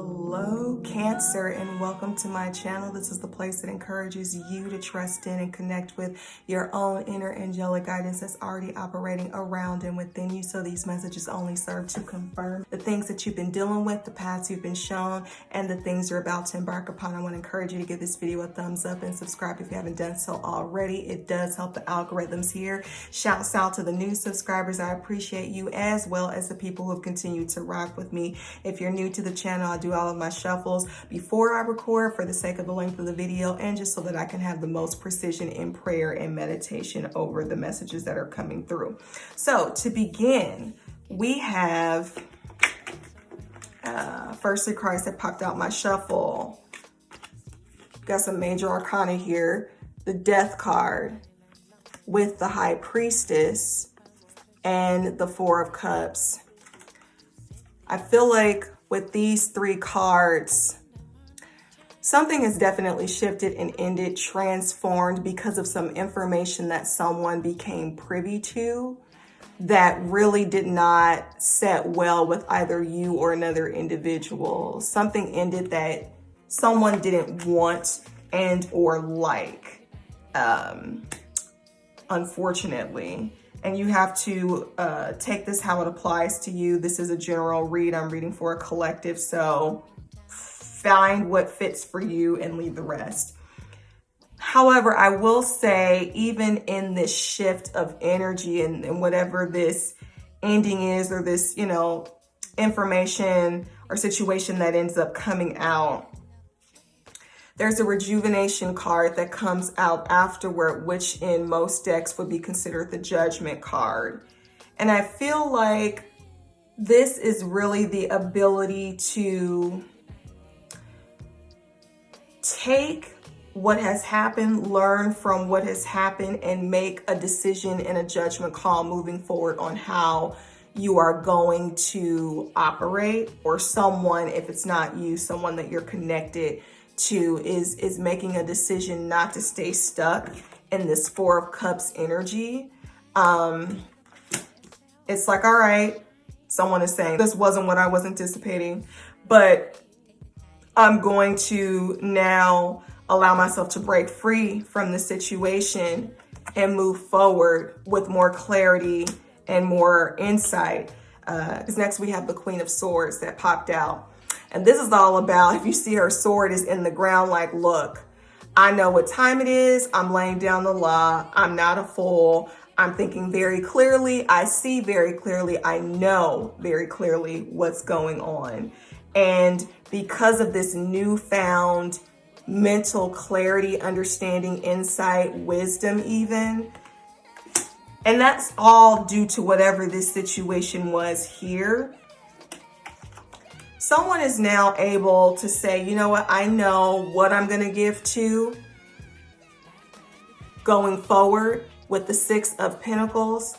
Hello, Cancer, and welcome to my channel. This is the place that encourages you to trust in and connect with your own inner angelic guidance that's already operating around and within you. So these messages only serve to confirm the things that you've been dealing with, the paths you've been shown, and the things you're about to embark upon. I want to encourage you to give this video a thumbs up and subscribe if you haven't done so already. It does help the algorithms here. Shouts out to the new subscribers. I appreciate you, as well as the people who have continued to rock with me. If you're new to the channel, I do all of my shuffles before I record for the sake of the length of the video and just so that I can have the most precision in prayer and meditation over the messages that are coming through. So to begin, we have first 3 cards that popped out my shuffle. Got some major arcana here. The Death card with the High Priestess and the 4 of Cups. I feel like with these 3 cards, something has definitely shifted and ended, transformed because of some information that someone became privy to that really did not set well with either you or another individual. Something ended that someone didn't want and or like, unfortunately. And you have to take this how it applies to you. This is a general read. I'm reading for a collective, so find what fits for you and leave the rest. However, I will say, even in this shift of energy and whatever this ending is, or this, information or situation that ends up coming out, there's a rejuvenation card that comes out afterward, which in most decks would be considered the Judgment card. And I feel like this is really the ability to take what has happened, learn from what has happened, and make a decision and a judgment call moving forward on how you are going to operate, or someone, if it's not you, someone that you're connected to is making a decision not to stay stuck in this 4 of Cups energy. It's like, all right, someone is saying, this wasn't what I was anticipating, but I'm going to now allow myself to break free from the situation and move forward with more clarity and more insight. Because next we have the Queen of Swords that popped out. And this is all about, if you see her sword is in the ground, like, look, I know what time it is. I'm laying down the law. I'm not a fool. I'm thinking very clearly. I see very clearly. I know very clearly what's going on. And because of this newfound mental clarity, understanding, insight, wisdom even, and that's all due to whatever this situation was here, someone is now able to say, you know what, I know what I'm going to give to going forward with the 6 of Pentacles,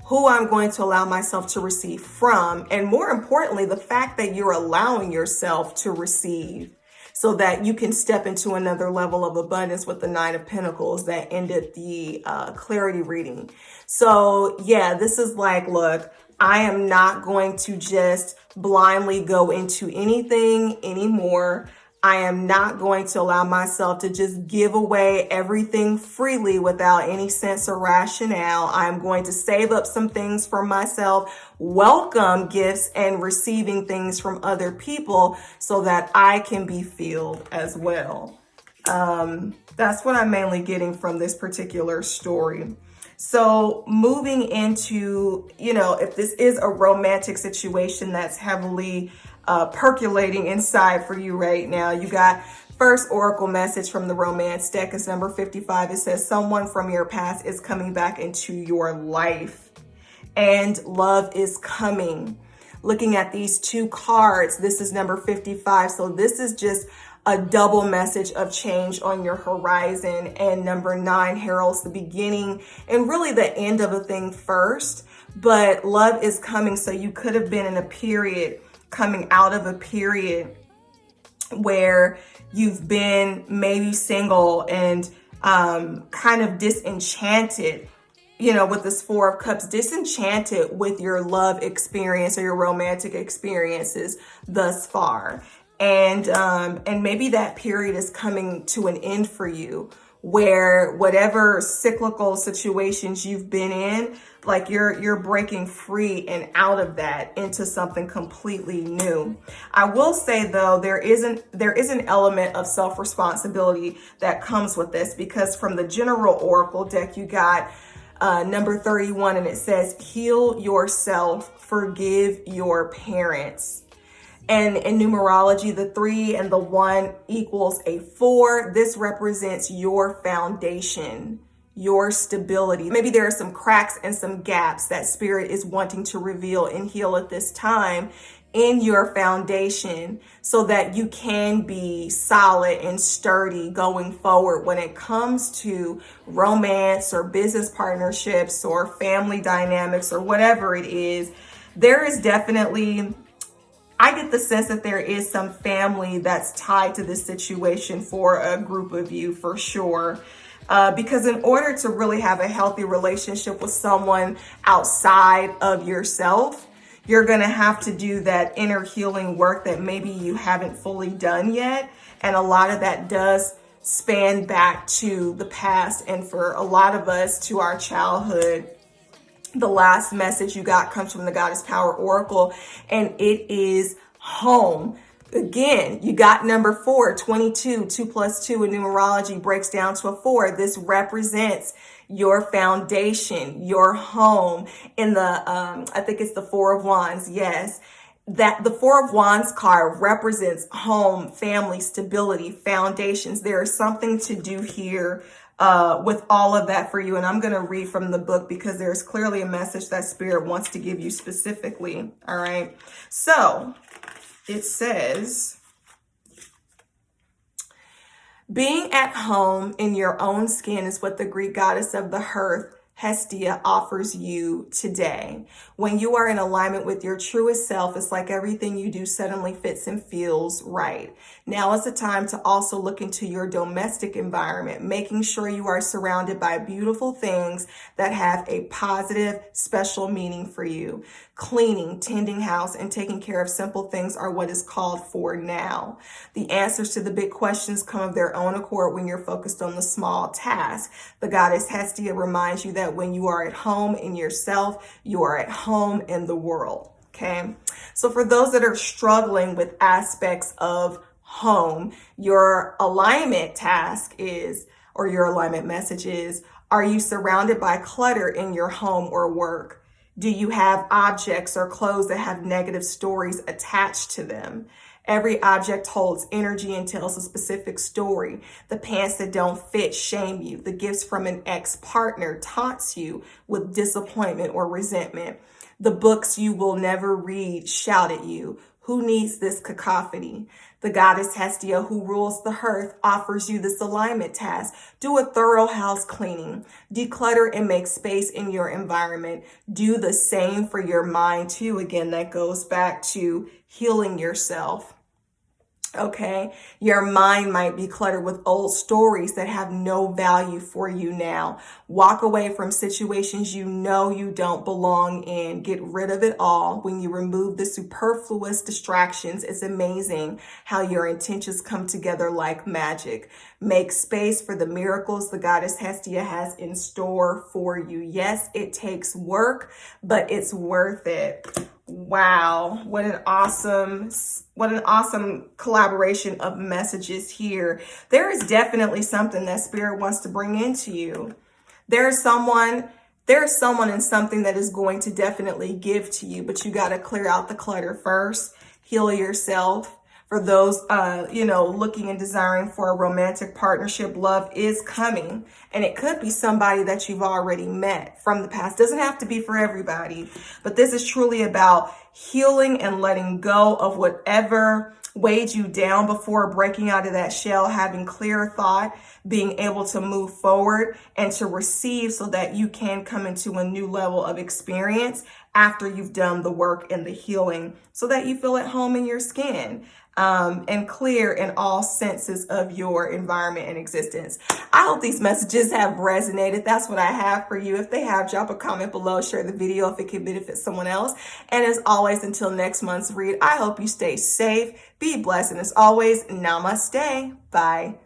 who I'm going to allow myself to receive from, and more importantly, the fact that you're allowing yourself to receive so that you can step into another level of abundance with the 9 of Pentacles that ended the clarity reading. So yeah, this is like, look, I am not going to just blindly go into anything anymore. I am not going to allow myself to just give away everything freely without any sense or rationale. I'm going to save up some things for myself, welcome gifts and receiving things from other people so that I can be filled as well. That's what I'm mainly getting from this particular story. So moving into, if this is a romantic situation that's heavily percolating inside for you right now, you got first oracle message from the romance deck is number 55. It says someone from your past is coming back into your life and love is coming. Looking at these 2 cards, this is number 55. So this is just a double message of change on your horizon. And number 9 heralds the beginning and really the end of a thing first, but love is coming. So you could have been in a period, coming out of a period where you've been maybe single and kind of disenchanted, with this 4 of Cups, disenchanted with your love experience or your romantic experiences thus far. And maybe that period is coming to an end for you, where whatever cyclical situations you've been in, like you're breaking free and out of that into something completely new. I will say though, there is an element of self-responsibility that comes with this, because from the General Oracle deck, you got number 31, and it says, heal yourself, forgive your parents. And in numerology, the 3 and the 1 equals a 4. This represents your foundation, your stability. Maybe there are some cracks and some gaps that spirit is wanting to reveal and heal at this time in your foundation, so that you can be solid and sturdy going forward when it comes to romance or business partnerships or family dynamics or whatever it is. There is definitely, I get the sense that there is some family that's tied to this situation for a group of you, for sure. Because in order to really have a healthy relationship with someone outside of yourself, you're going to have to do that inner healing work that maybe you haven't fully done yet. And a lot of that does span back to the past, and for a lot of us, to our childhood. The last message you got comes from the Goddess Power Oracle, and it is home. Again, you got number 4, 22, 2 plus 2 in numerology breaks down to a 4. This represents your foundation, your home. In the, I think it's the 4 of Wands. Yes. That the 4 of Wands card represents home, family, stability, foundations. There is something to do here with all of that for you. And I'm going to read from the book, because there's clearly a message that spirit wants to give you specifically. All right. So it says, being at home in your own skin is what the Greek goddess of the hearth, Hestia, offers you today. When you are in alignment with your truest self, it's like everything you do suddenly fits and feels right. Now is the time to also look into your domestic environment, making sure you are surrounded by beautiful things that have a positive, special meaning for you. Cleaning, tending house, and taking care of simple things are what is called for now. The answers to the big questions come of their own accord when you're focused on the small tasks. The goddess Hestia reminds you that when you are at home in yourself, you are at home in the world. Okay. So for those that are struggling with aspects of home, your alignment task is, or your alignment message is, are you surrounded by clutter in your home or work? Do you have objects or clothes that have negative stories attached to them? Every object holds energy and tells a specific story. The pants that don't fit shame you. The gifts from an ex-partner taunts you with disappointment or resentment. The books you will never read shout at you. Who needs this cacophony? The goddess Hestia, who rules the hearth, offers you this alignment task. Do a thorough house cleaning. Declutter and make space in your environment. Do the same for your mind too. Again, that goes back to healing yourself. Okay, your mind might be cluttered with old stories that have no value for you now. Walk away from situations you know you don't belong in. Get rid of it all. When you remove the superfluous distractions, it's amazing how your intentions come together like magic. Make space for the miracles the goddess Hestia has in store for you. Yes, it takes work, but it's worth it. Wow, what an awesome collaboration of messages here. There is definitely something that spirit wants to bring into you. There's someone and something that is going to definitely give to you, but you got to clear out the clutter first. Heal yourself. For those, looking and desiring for a romantic partnership, love is coming. And it could be somebody that you've already met from the past. Doesn't have to be for everybody. But this is truly about healing and letting go of whatever weighed you down before breaking out of that shell, having clear thought, being able to move forward and to receive so that you can come into a new level of experience after you've done the work and the healing so that you feel at home in your skin. and clear in all senses of your environment and existence. I hope these messages have resonated. That's what I have for you. If they have, drop a comment below, share the video if it can benefit someone else. And as always, until next month's read, I hope you stay safe, be blessed, and as always, namaste. Bye.